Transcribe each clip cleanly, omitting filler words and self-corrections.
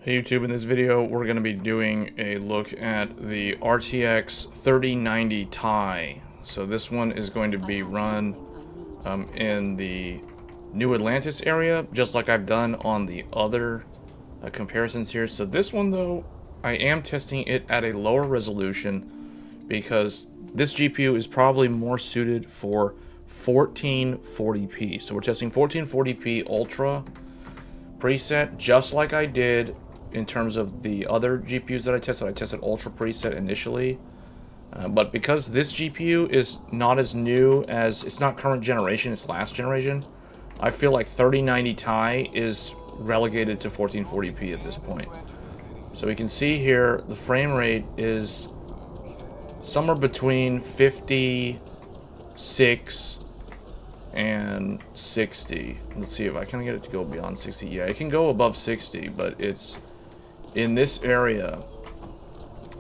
Hey YouTube, in this video we're going to be doing a look at the RTX 3090 Ti. So this one is going to be run in the New Atlantis area, just like I've done on the other comparisons here. So this one though, I am testing it at a lower resolution because this GPU is probably more suited for 1440p. So we're testing 1440p Ultra preset, just like I did in terms of the other GPUs that I tested Ultra preset initially. But because this GPU is not as new as, it's not current generation, it's last generation, I feel like 3090 Ti is relegated to 1440p at this point. So we can see here the frame rate is somewhere between 56 and 60. Let's see if I can get it to go beyond 60. Yeah, it can go above 60, but it's in this area,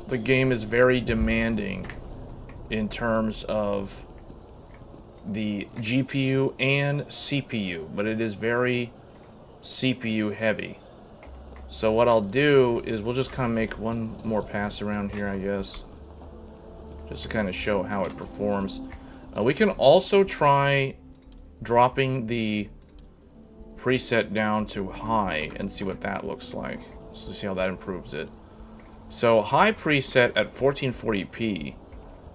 the game is very demanding in terms of the GPU and CPU, but it is very CPU heavy. So what I'll do is we'll just kind of make one more pass around here, I guess, just to kind of show how it performs. We can also try dropping the preset down to high and see what that looks like. So see how that improves it. So high preset at 1440p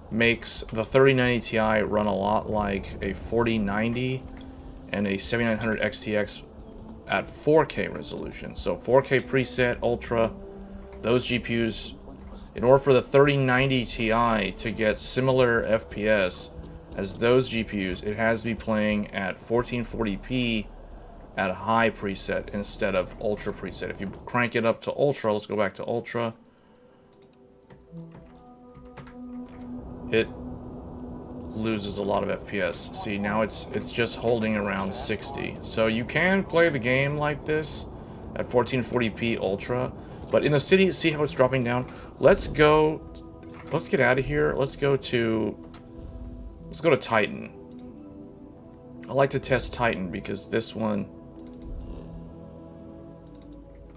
makes the 3090 Ti run a lot like a 4090 and a 7900 XTX at 4K resolution. So 4K preset Ultra, those GPUs, in order for the 3090 Ti to get similar FPS as those GPUs, it has to be playing at 1440p at a high preset instead of Ultra preset. If you crank it up to Ultra, let's go back to Ultra, it loses a lot of FPS. See, now it's just holding around 60. So you can play the game like this at 1440p Ultra, but in the city, see how it's dropping down? Let's get out of here. Let's go to Titan. I like to test Titan because this one,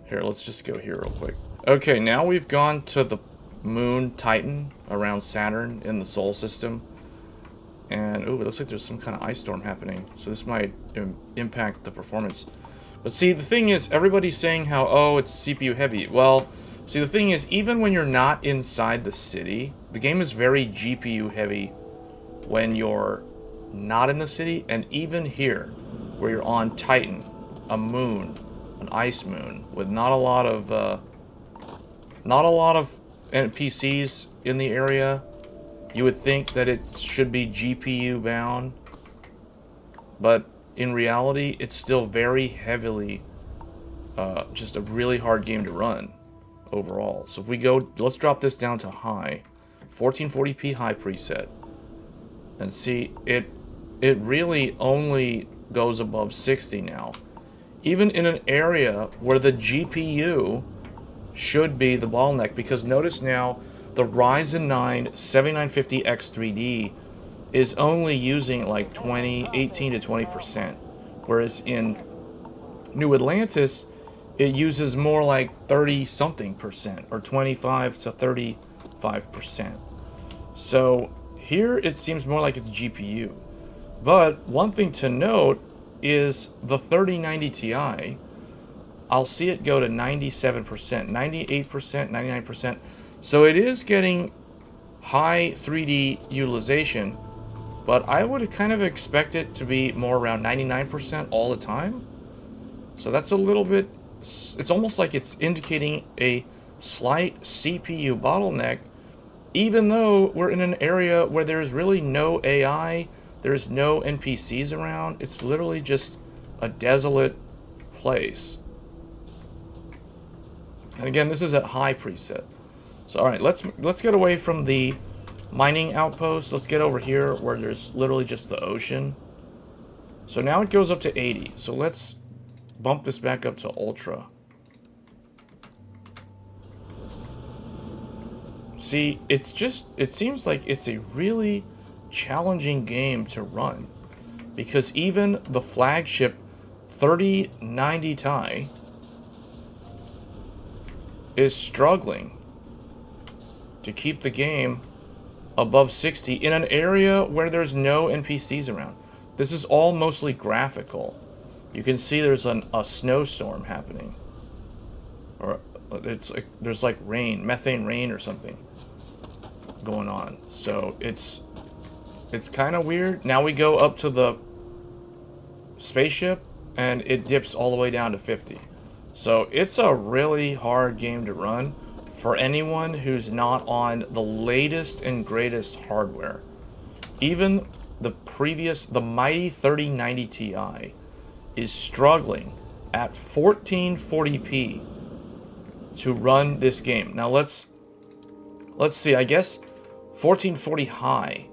here, let's just go here real quick. Okay, now we've gone to the moon Titan around Saturn in the Sol system. And, ooh, it looks like there's some kind of ice storm happening. So this might impact the performance. But see, the thing is, everybody's saying how, oh, it's CPU heavy. Well, see, the thing is, even when you're not inside the city, the game is very GPU heavy when you're not in the city. And even here, where you're on Titan, a moon, an ice moon, with not a lot of NPCs in the area, you would think that it should be GPU bound, but in reality, it's still very heavily just a really hard game to run overall. So if we go, let's drop this down to high, 1440p high preset, and see, it really only goes above 60 now. Even in an area where the GPU should be the bottleneck, because notice now the Ryzen 9 7950X3D is only using like 18 to 20%, whereas in New Atlantis it uses more like 30 something percent, or 25 to 35%. So here it seems more like it's GPU. But one thing to note is the 3090 Ti, I'll see it go to 97%, 98%, 99%. So it is getting high 3D utilization, but I would kind of expect it to be more around 99% all the time. So that's a little bit, it's almost like it's indicating a slight CPU bottleneck, even though we're in an area where there's really no AI, there's no NPCs around. It's literally just a desolate place. And again, this is at high preset. So all right, let's get away from the mining outpost. Let's get over here where there's literally just the ocean. So now it goes up to 80. So let's bump this back up to Ultra. See, it seems like it's a really challenging game to run, because even the flagship 3090 Ti is struggling to keep the game above 60 in an area where there's no NPCs around. This is all mostly graphical. You can see there's a snowstorm happening. Or it's like there's like rain, methane rain or something going on. So it's kind of weird. Now we go up to the spaceship and it dips all the way down to 50. So it's a really hard game to run for anyone who's not on the latest and greatest hardware. Even the mighty 3090 Ti is struggling at 1440p to run this game. Now let's see. I guess 1440 high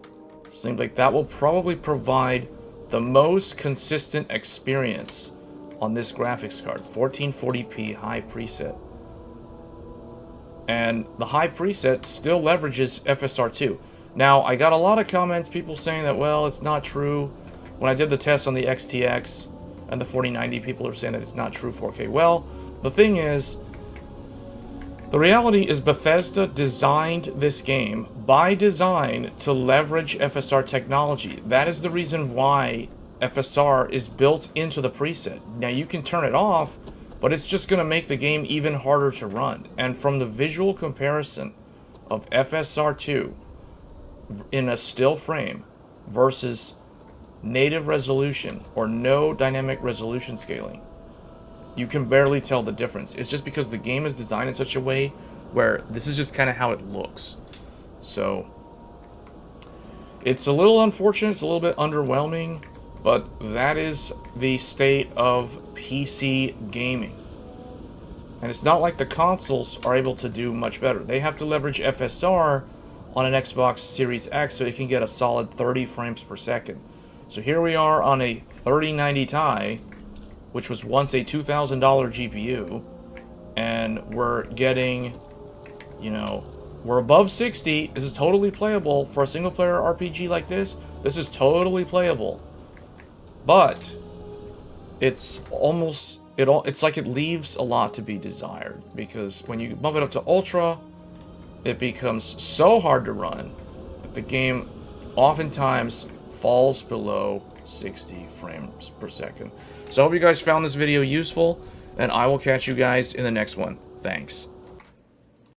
seems like that will probably provide the most consistent experience on this graphics card. 1440p high preset. And the high preset still leverages FSR2. Now, I got a lot of comments, people saying that, well, it's not true. When I did the test on the XTX and the 4090, people are saying that it's not true 4K. Well, the thing is, the reality is Bethesda designed this game by design to leverage FSR technology. That is the reason why FSR is built into the preset. Now, you can turn it off, but it's just going to make the game even harder to run. And from the visual comparison of FSR2 in a still frame versus native resolution or no dynamic resolution scaling, you can barely tell the difference. It's just because the game is designed in such a way where this is just kind of how it looks. So it's a little unfortunate, it's a little bit underwhelming, but that is the state of PC gaming. And it's not like the consoles are able to do much better. They have to leverage FSR on an Xbox Series X so they can get a solid 30 frames per second. So here we are on a 3090 Ti, which was once a $2,000 GPU, and we're getting, you know, we're above 60. This is totally playable for a single-player RPG like this. This is totally playable. But it's almost it's like it leaves a lot to be desired, because when you bump it up to ultra, it becomes so hard to run that the game oftentimes falls below 60 frames per second. So I hope you guys found this video useful, and I will catch you guys in the next one. Thanks.